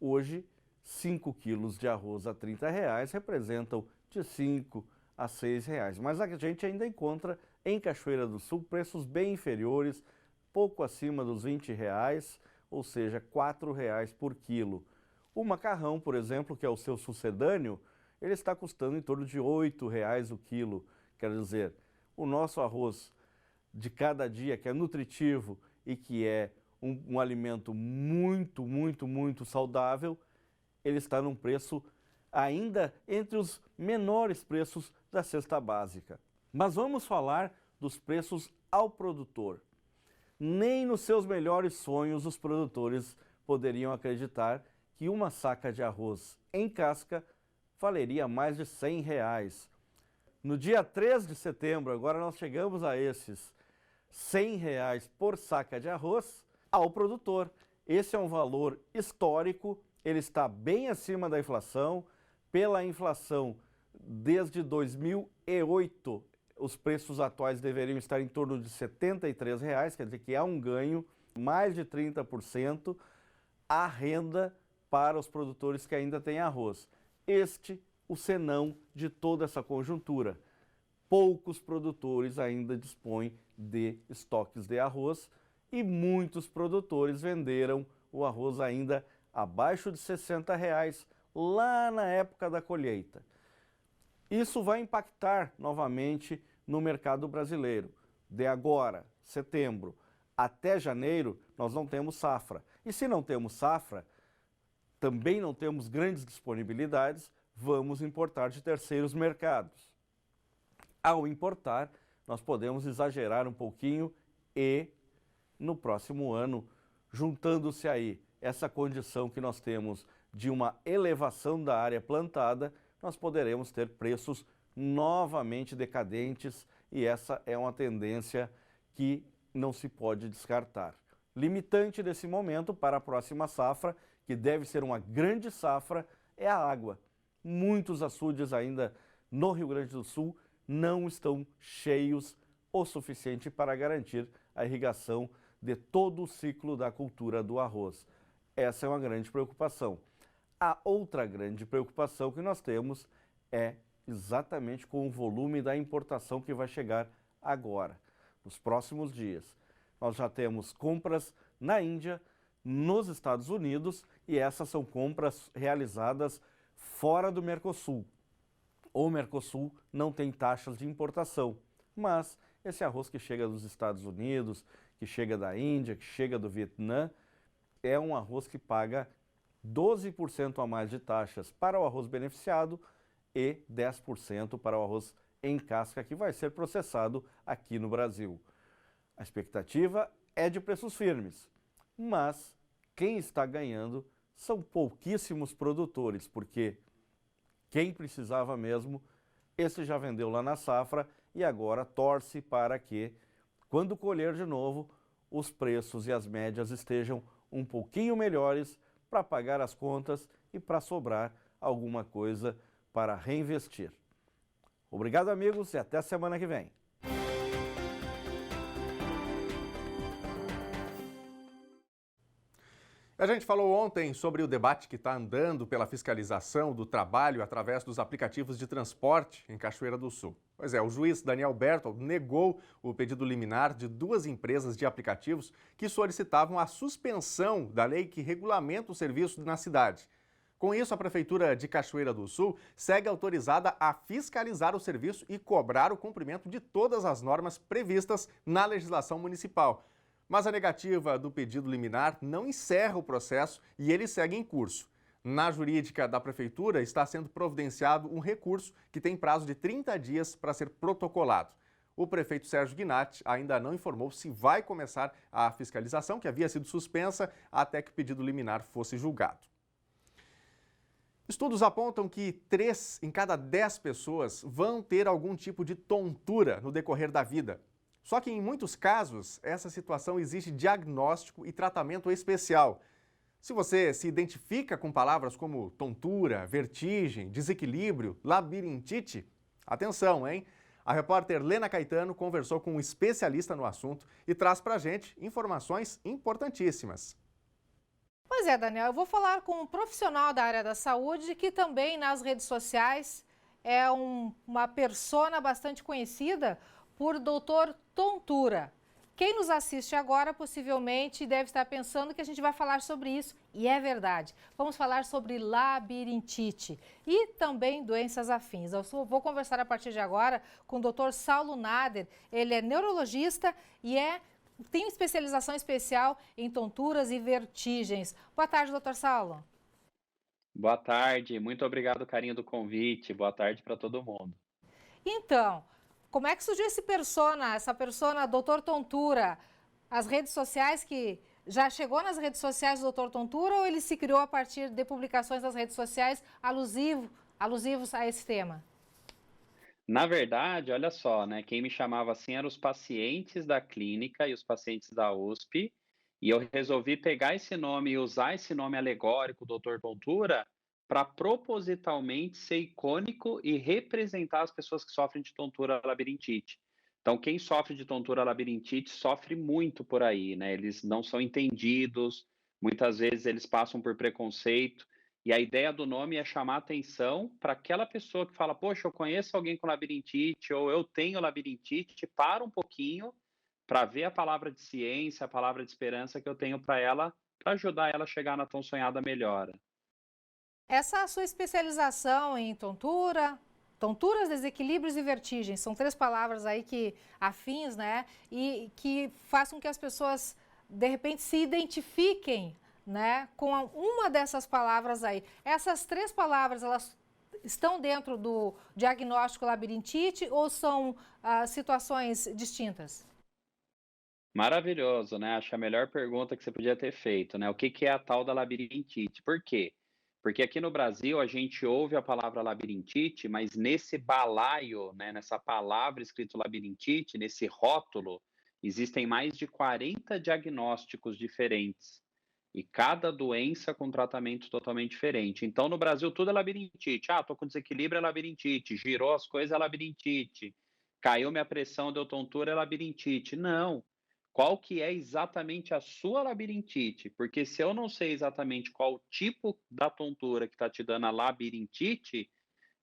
Hoje, 5 quilos de arroz a R$ 30,00 representam de 5 a R$ 6,00, mas a gente ainda encontra em Cachoeira do Sul preços bem inferiores, pouco acima dos R$ 20,00, ou seja, R$ 4,00 por quilo. O macarrão, por exemplo, que é o seu sucedâneo, ele está custando em torno de R$ 8,00 o quilo. Quer dizer, o nosso arroz de cada dia, que é nutritivo e que é um alimento muito saudável, ele está num preço ainda entre os menores preços da cesta básica. Mas vamos falar dos preços ao produtor. Nem nos seus melhores sonhos os produtores poderiam acreditar que uma saca de arroz em casca valeria mais de R$100. No dia 3 de setembro, agora nós chegamos a esses R$100 por saca de arroz ao produtor. Esse é um valor histórico, ele está bem acima da inflação. Pela inflação, desde 2008, os preços atuais deveriam estar em torno de R$73, quer dizer que há um ganho, mais de 30%, a renda para os produtores que ainda têm arroz. Este, o senão de toda essa conjuntura. Poucos produtores ainda dispõem de estoques de arroz e muitos produtores venderam o arroz ainda abaixo de R$60 lá na época da colheita. Isso vai impactar novamente no mercado brasileiro. De agora, setembro, até janeiro, nós não temos safra. E se não temos safra, também não temos grandes disponibilidades, vamos importar de terceiros mercados. Ao importar, nós podemos exagerar um pouquinho e, no próximo ano, juntando-se aí essa condição que nós temos de uma elevação da área plantada, nós poderemos ter preços novamente decadentes e essa é uma tendência que não se pode descartar. Limitante desse momento para a próxima safra, que deve ser uma grande safra, é a água. Muitos açudes ainda no Rio Grande do Sul não estão cheios o suficiente para garantir a irrigação de todo o ciclo da cultura do arroz. Essa é uma grande preocupação. A outra grande preocupação que nós temos é exatamente com o volume da importação que vai chegar agora, nos próximos dias. Nós já temos compras na Índia, nos Estados Unidos e essas são compras realizadas fora do Mercosul. O Mercosul não tem taxas de importação, mas esse arroz que chega dos Estados Unidos, que chega da Índia, que chega do Vietnã, é um arroz que paga 12% a mais de taxas para o arroz beneficiado e 10% para o arroz em casca que vai ser processado aqui no Brasil. A expectativa é de preços firmes, mas quem está ganhando são pouquíssimos produtores, porque quem precisava mesmo, esse já vendeu lá na safra e agora torce para que, quando colher de novo, os preços e as médias estejam um pouquinho melhores para pagar as contas e para sobrar alguma coisa para reinvestir. Obrigado, amigos, e até semana que vem. A gente falou ontem sobre o debate que está andando pela fiscalização do trabalho através dos aplicativos de transporte em Cachoeira do Sul. Pois é, o juiz Daniel Bertol negou o pedido liminar de 2 empresas de aplicativos que solicitavam a suspensão da lei que regulamenta o serviço na cidade. Com isso, a Prefeitura de Cachoeira do Sul segue autorizada a fiscalizar o serviço e cobrar o cumprimento de todas as normas previstas na legislação municipal. Mas a negativa do pedido liminar não encerra o processo e ele segue em curso. Na jurídica da Prefeitura está sendo providenciado um recurso que tem prazo de 30 dias para ser protocolado. O prefeito Sérgio Gnatti ainda não informou se vai começar a fiscalização, que havia sido suspensa até que o pedido liminar fosse julgado. Estudos apontam que 3 em cada 10 pessoas vão ter algum tipo de tontura no decorrer da vida. Só que em muitos casos, essa situação exige diagnóstico e tratamento especial. Se você se identifica com palavras como tontura, vertigem, desequilíbrio, labirintite, atenção, hein? A repórter Lena Caetano conversou com um especialista no assunto e traz pra gente informações importantíssimas. Pois é, Daniel, eu vou falar com um profissional da área da saúde que também nas redes sociais é uma persona bastante conhecida por Doutor Tontura. Quem nos assiste agora possivelmente deve estar pensando que a gente vai falar sobre isso, e é verdade. Vamos falar sobre labirintite e também doenças afins. Eu vou conversar a partir de agora com o Dr. Saulo Nader. Ele é neurologista e tem especialização especial em tonturas e vertigens. Boa tarde, Dr. Saulo. Boa tarde, muito obrigado, carinho do convite. Boa tarde para todo mundo. Então, como é que surgiu essa persona Dr. Tontura? As redes sociais que já chegou nas redes sociais do Dr. Tontura ou ele se criou a partir de publicações das redes sociais alusivos a esse tema? Na verdade, olha só, né? Quem me chamava assim eram os pacientes da clínica e os pacientes da USP, e eu resolvi pegar esse nome e usar esse nome alegórico, Doutor Tontura, para propositalmente ser icônico e representar as pessoas que sofrem de tontura labirintite. Então, quem sofre de tontura labirintite sofre muito por aí, né? Eles não são entendidos, muitas vezes eles passam por preconceito. E a ideia do nome é chamar atenção para aquela pessoa que fala: poxa, eu conheço alguém com labirintite, ou eu tenho labirintite, para um pouquinho para ver a palavra de ciência, a palavra de esperança que eu tenho para ela, para ajudar ela a chegar na tão sonhada melhora. Essa sua especialização em tonturas, desequilíbrios e vertigens, são 3 palavras aí que afins, né? E que façam que as pessoas, de repente, se identifiquem, né, com uma dessas palavras aí. Essas 3 palavras, elas estão dentro do diagnóstico labirintite ou são situações distintas? Maravilhoso, né? Acho a melhor pergunta que você podia ter feito, né? O que que é a tal da labirintite? Por quê? Porque aqui no Brasil a gente ouve a palavra labirintite, mas nesse balaio, né, nessa palavra escrito labirintite, nesse rótulo, existem mais de 40 diagnósticos diferentes. E cada doença com tratamento totalmente diferente. Então, no Brasil, tudo é labirintite. Ah, tô com desequilíbrio, é labirintite. Girou as coisas, é labirintite. Caiu minha pressão, deu tontura, é labirintite. Não. Qual que é exatamente a sua labirintite? Porque se eu não sei exatamente qual tipo da tontura que está te dando a labirintite,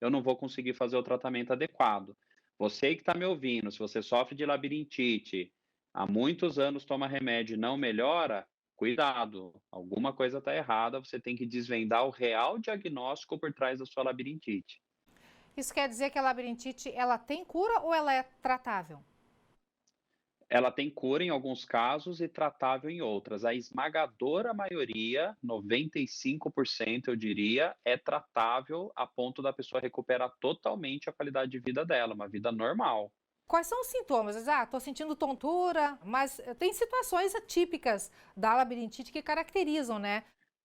eu não vou conseguir fazer o tratamento adequado. Você que está me ouvindo, se você sofre de labirintite, há muitos anos toma remédio e não melhora, cuidado, alguma coisa está errada, você tem que desvendar o real diagnóstico por trás da sua labirintite. Isso quer dizer que a labirintite, ela tem cura ou ela é tratável? Ela tem cura em alguns casos e tratável em outras. A esmagadora maioria, 95% eu diria, é tratável a ponto da pessoa recuperar totalmente a qualidade de vida dela, uma vida normal. Quais são os sintomas? Estou sentindo tontura, mas tem situações atípicas da labirintite que caracterizam, né?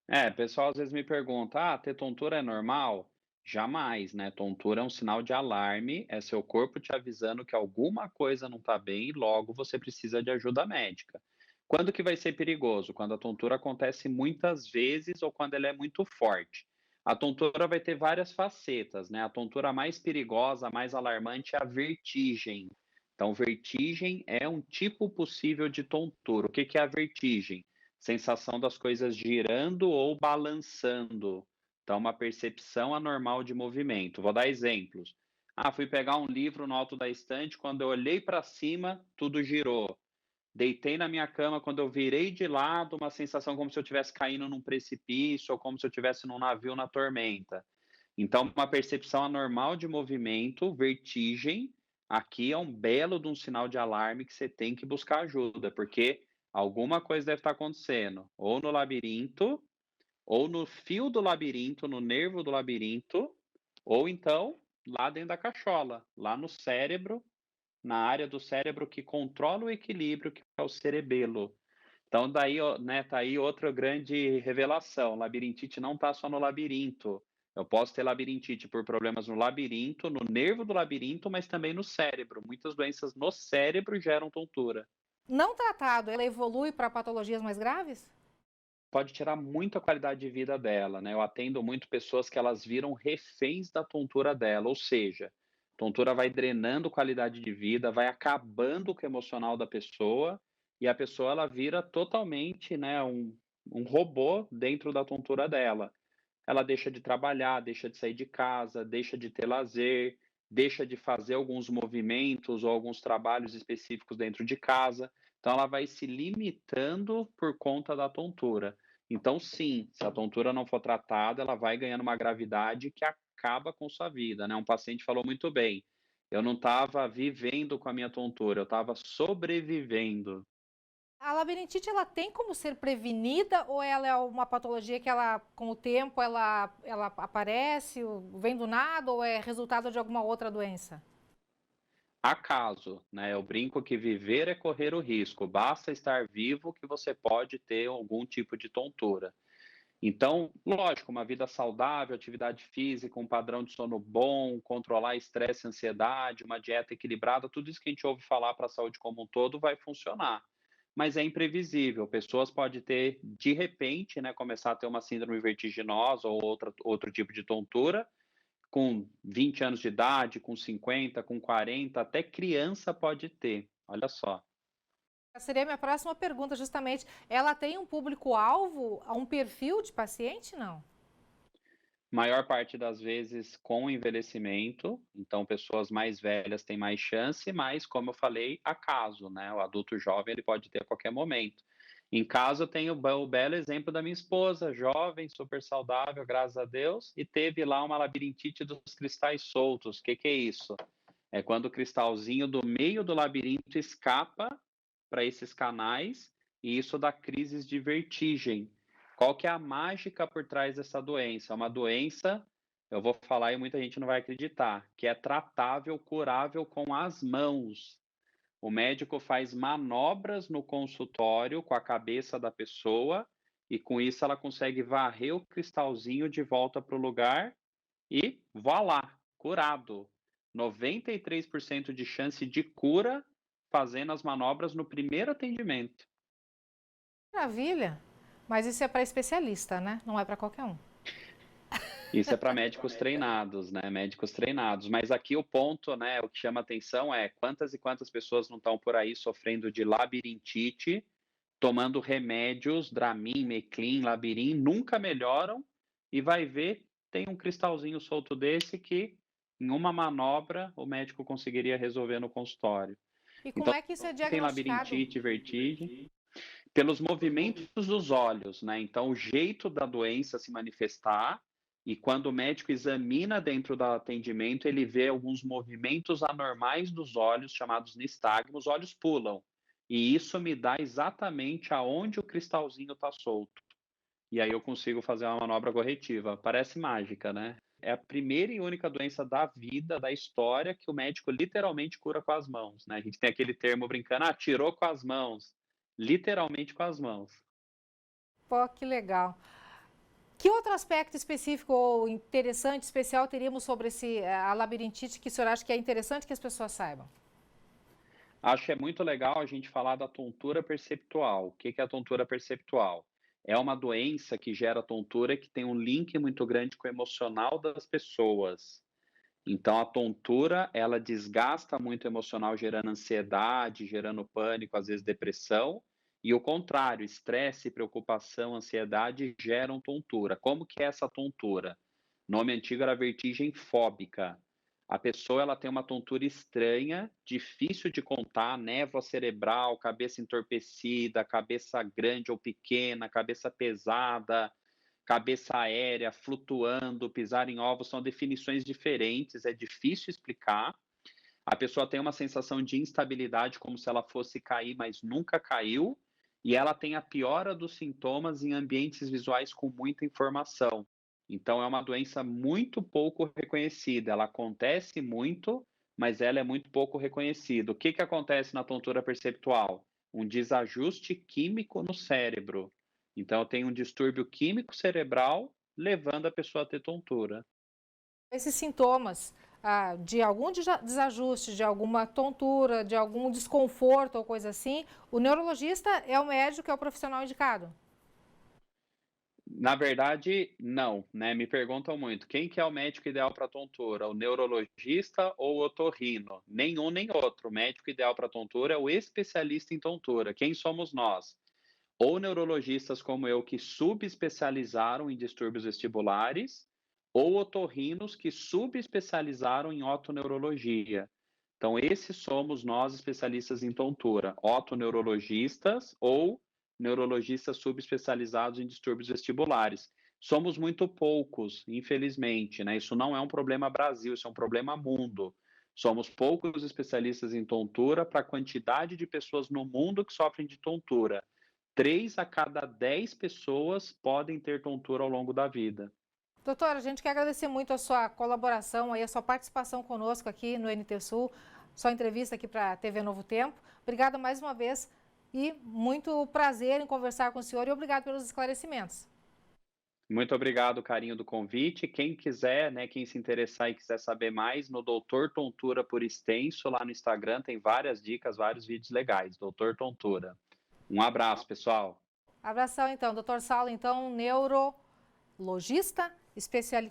O pessoal às vezes me pergunta: "Ah, ter tontura é normal?" Jamais, né, tontura é um sinal de alarme, é seu corpo te avisando que alguma coisa não está bem e logo você precisa de ajuda médica. Quando que vai ser perigoso? Quando a tontura acontece muitas vezes ou quando ela é muito forte. A tontura vai ter várias facetas, né, a tontura mais perigosa, mais alarmante é a vertigem. Então vertigem é um tipo possível de tontura. O que que é a vertigem? Sensação das coisas girando ou balançando. Então, uma percepção anormal de movimento. Vou dar exemplos. Ah, fui pegar um livro no alto da estante, quando eu olhei para cima, tudo girou. Deitei na minha cama, quando eu virei de lado, uma sensação como se eu estivesse caindo num precipício ou como se eu estivesse num navio na tormenta. Então, uma percepção anormal de movimento, vertigem, aqui é um belo de um sinal de alarme que você tem que buscar ajuda, porque alguma coisa deve estar acontecendo, ou no labirinto, ou no fio do labirinto, no nervo do labirinto, ou então lá dentro da cachola, lá no cérebro, na área do cérebro que controla o equilíbrio, que é o cerebelo. Então daí, né, tá aí outra grande revelação, labirintite não está só no labirinto. Eu posso ter labirintite por problemas no labirinto, no nervo do labirinto, mas também no cérebro. Muitas doenças no cérebro geram tontura. Não tratado, ela evolui para patologias mais graves? Pode tirar muito a qualidade de vida dela, né. Eu atendo muito pessoas que elas viram reféns da tontura dela, ou seja, tontura vai drenando qualidade de vida, vai acabando com o emocional da pessoa, e a pessoa ela vira totalmente, né, um robô dentro da tontura dela. Ela deixa de trabalhar, deixa de sair de casa, deixa de ter lazer, deixa de fazer alguns movimentos ou alguns trabalhos específicos dentro de casa. Então, ela vai se limitando por conta da tontura. Então, sim, se a tontura não for tratada, ela vai ganhando uma gravidade que acaba com sua vida, né? Um paciente falou muito bem: eu não estava vivendo com a minha tontura, eu estava sobrevivendo. A labirintite, ela tem como ser prevenida ou ela é uma patologia que ela, com o tempo, ela aparece, vem do nada ou é resultado de alguma outra doença? Acaso, né? Eu brinco que viver é correr o risco, basta estar vivo que você pode ter algum tipo de tontura. Então, lógico, uma vida saudável, atividade física, um padrão de sono bom, controlar estresse e ansiedade, uma dieta equilibrada, tudo isso que a gente ouve falar para a saúde como um todo vai funcionar. Mas é imprevisível, pessoas podem ter, de repente, né, começar a ter uma síndrome vertiginosa ou outro tipo de tontura, com 20 anos de idade, com 50, com 40, até criança pode ter, olha só. Seria a minha próxima pergunta, justamente. Ela tem um público-alvo, um perfil de paciente, não? Maior parte das vezes com envelhecimento, então pessoas mais velhas têm mais chance, mas como eu falei, acaso, né? O adulto jovem ele pode ter a qualquer momento. Em casa eu tenho o belo exemplo da minha esposa, jovem, super saudável, graças a Deus, e teve lá uma labirintite dos cristais soltos. O que que é isso? É quando o cristalzinho do meio do labirinto escapa para esses canais e isso dá crises de vertigem. Qual que é a mágica por trás dessa doença? É uma doença, eu vou falar e muita gente não vai acreditar, que é tratável, curável com as mãos. O médico faz manobras no consultório com a cabeça da pessoa e com isso ela consegue varrer o cristalzinho de volta para o lugar e voilá, curado. 93% de chance de cura fazendo as manobras no primeiro atendimento. Maravilha! Mas isso é para especialista, né? Não é para qualquer um. Isso é para médicos treinados, né? Médicos treinados. Mas aqui o ponto, né? O que chama atenção é quantas e quantas pessoas não estão por aí sofrendo de labirintite, tomando remédios, Dramin, Meclin, Labirin, nunca melhoram e vai ver, tem um cristalzinho solto desse que em uma manobra o médico conseguiria resolver no consultório. E como Então, é que isso é tem diagnosticado? labirintite, vertigem, pelos movimentos dos olhos, né? Então, o jeito da doença se manifestar e quando o médico examina dentro do atendimento, ele vê alguns movimentos anormais dos olhos, chamados nistagmos, os olhos pulam. E isso me dá exatamente aonde o cristalzinho está solto. E aí eu consigo fazer uma manobra corretiva. Parece mágica, né? É a primeira e única doença da vida, da história, que o médico literalmente cura com as mãos, né? A gente tem aquele termo brincando, tirou com as mãos. Literalmente com as mãos. Pô, que legal. Que outro aspecto específico ou interessante, especial, teríamos sobre a labirintite que o senhor acha que é interessante que as pessoas saibam? Acho que é muito legal a gente falar da tontura perceptual. O que é a tontura perceptual? É uma doença que gera tontura que tem um link muito grande com o emocional das pessoas. Então, a tontura, ela desgasta muito o emocional, gerando ansiedade, gerando pânico, às vezes depressão. E o contrário, estresse, preocupação, ansiedade geram tontura. Como que é essa tontura? Nome antigo era vertigem fóbica. A pessoa ela tem uma tontura estranha, difícil de contar, névoa cerebral, cabeça entorpecida, cabeça grande ou pequena, cabeça pesada, cabeça aérea, flutuando, pisar em ovos, são definições diferentes, é difícil explicar. A pessoa tem uma sensação de instabilidade, como se ela fosse cair, mas nunca caiu, e ela tem a piora dos sintomas em ambientes visuais com muita informação. Então, é uma doença muito pouco reconhecida. Ela acontece muito, mas ela é muito pouco reconhecida. O que acontece na tontura perceptual? Um desajuste químico no cérebro. Então, tem um distúrbio químico cerebral levando a pessoa a ter tontura. Esses sintomas de algum desajuste, de alguma tontura, de algum desconforto ou coisa assim, o neurologista é o médico, é o profissional indicado? Na verdade, não, né? Me perguntam muito, quem que é o médico ideal para tontura? O neurologista ou o otorrino? Nenhum nem outro. O médico ideal para tontura é o especialista em tontura. Quem somos nós? Ou neurologistas como eu que subespecializaram em distúrbios vestibulares, ou otorrinos que subespecializaram em otoneurologia. Então, esses somos nós especialistas em tontura, otoneurologistas ou neurologistas subespecializados em distúrbios vestibulares. Somos muito poucos, infelizmente, né? Isso não é um problema Brasil, isso é um problema mundo. Somos poucos especialistas em tontura para a quantidade de pessoas no mundo que sofrem de tontura. 3 a cada 10 pessoas podem ter tontura ao longo da vida. Doutor, a gente quer agradecer muito a sua colaboração, aí, a sua participação conosco aqui no NT Sul, sua entrevista aqui para a TV Novo Tempo. Obrigada mais uma vez e muito prazer em conversar com o senhor e obrigado pelos esclarecimentos. Muito obrigado, carinho do convite. Quem quiser, quem se interessar e quiser saber mais, no Doutor Tontura por extenso, lá no Instagram, tem várias dicas, vários vídeos legais. Doutor Tontura. Um abraço, pessoal. Abração, então. Doutor Saulo, então, neurologista,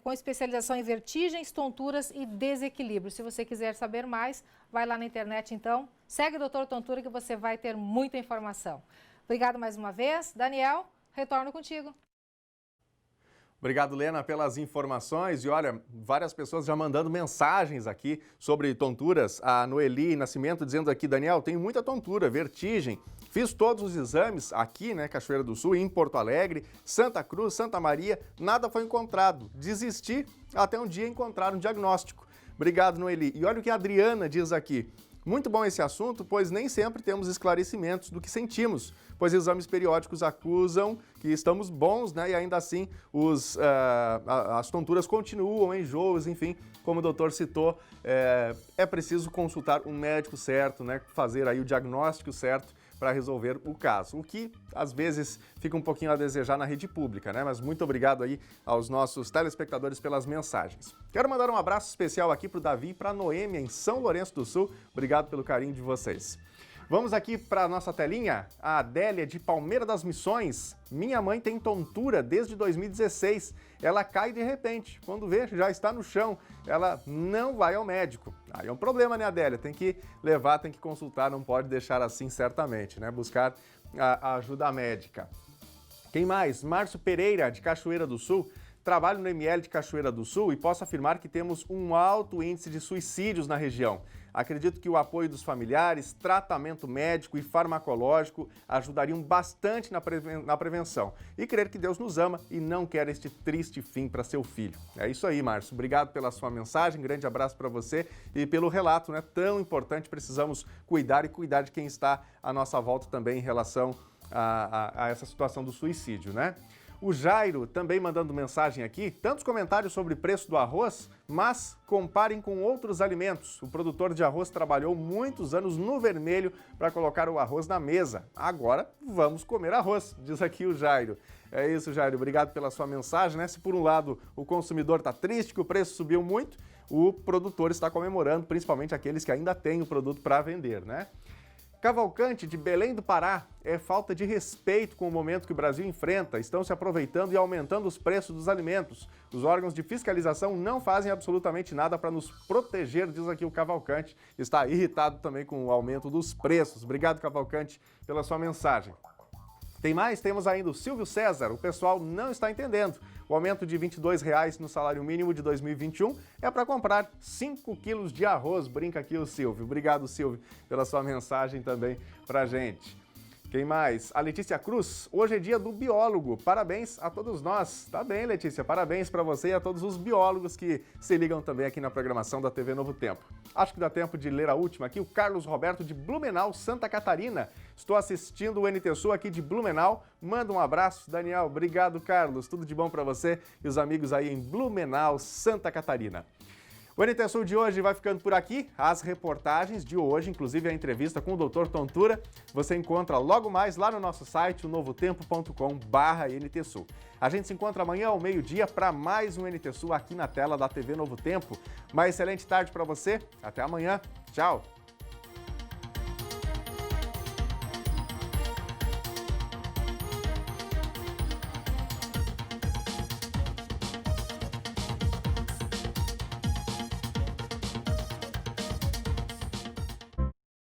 com especialização em vertigens, tonturas e desequilíbrio. Se você quiser saber mais, vai lá na internet, então. Segue o Doutor Tontura que você vai ter muita informação. Obrigado mais uma vez. Daniel, retorno contigo. Obrigado, Lena, pelas informações. E olha, várias pessoas já mandando mensagens aqui sobre tonturas. A Noeli Nascimento dizendo aqui, Daniel, tenho muita tontura, vertigem. Fiz todos os exames aqui, Cachoeira do Sul, em Porto Alegre, Santa Cruz, Santa Maria, nada foi encontrado. Desisti até um dia encontrar um diagnóstico. Obrigado, Noeli. E olha o que a Adriana diz aqui. Muito bom esse assunto, pois nem sempre temos esclarecimentos do que sentimos, pois exames periódicos acusam que estamos bons, e ainda assim as tonturas continuam, enjoos, enfim, como o doutor citou, é preciso consultar um médico certo, fazer aí o diagnóstico certo para resolver o caso, o que às vezes fica um pouquinho a desejar na rede pública, mas muito obrigado aí aos nossos telespectadores pelas mensagens. Quero mandar um abraço especial aqui para o Davi e para a Noêmia em São Lourenço do Sul, obrigado pelo carinho de vocês. Vamos aqui para a nossa telinha, a Adélia de Palmeira das Missões. Minha mãe tem tontura desde 2016. Ela cai de repente. Quando vê, já está no chão. Ela não vai ao médico. Aí é um problema, Adélia? Tem que levar, tem que consultar, não pode deixar assim certamente, Buscar a ajuda médica. Quem mais? Márcio Pereira, de Cachoeira do Sul. Trabalho no ML de Cachoeira do Sul e posso afirmar que temos um alto índice de suicídios na região. Acredito que o apoio dos familiares, tratamento médico e farmacológico ajudariam bastante na prevenção. E crer que Deus nos ama e não quer este triste fim para seu filho. É isso aí, Márcio. Obrigado pela sua mensagem, grande abraço para você e pelo relato, tão importante. Precisamos cuidar e cuidar de quem está à nossa volta também em relação a essa situação do suicídio, O Jairo também mandando mensagem aqui, tantos comentários sobre o preço do arroz, mas comparem com outros alimentos. O produtor de arroz trabalhou muitos anos no vermelho para colocar o arroz na mesa. Agora vamos comer arroz, diz aqui o Jairo. É isso, Jairo, obrigado pela sua mensagem, Se por um lado o consumidor está triste que o preço subiu muito, o produtor está comemorando, principalmente aqueles que ainda têm o produto para vender, Cavalcante, de Belém do Pará, é falta de respeito com o momento que o Brasil enfrenta. Estão se aproveitando e aumentando os preços dos alimentos. Os órgãos de fiscalização não fazem absolutamente nada para nos proteger, diz aqui o Cavalcante. Está irritado também com o aumento dos preços. Obrigado, Cavalcante, pela sua mensagem. Tem mais? Temos ainda o Silvio César. O pessoal não está entendendo. O aumento de R$ 22,00 no salário mínimo de 2021 é para comprar 5 quilos de arroz. Brinca aqui o Silvio. Obrigado, Silvio, pela sua mensagem também para a gente. Quem mais? A Letícia Cruz. Hoje é dia do biólogo. Parabéns a todos nós. Tá bem, Letícia. Parabéns para você e a todos os biólogos que se ligam também aqui na programação da TV Novo Tempo. Acho que dá tempo de ler a última aqui. O Carlos Roberto de Blumenau, Santa Catarina. Estou assistindo o NT Sul aqui de Blumenau. Manda um abraço, Daniel. Obrigado, Carlos. Tudo de bom para você e os amigos aí em Blumenau, Santa Catarina. O NT Sul de hoje vai ficando por aqui. As reportagens de hoje, inclusive a entrevista com o Dr. Tontura, você encontra logo mais lá no nosso site, o novotempo.com/NT Sul. A gente se encontra amanhã ao meio-dia para mais um NT Sul aqui na tela da TV Novo Tempo. Uma excelente tarde para você. Até amanhã. Tchau.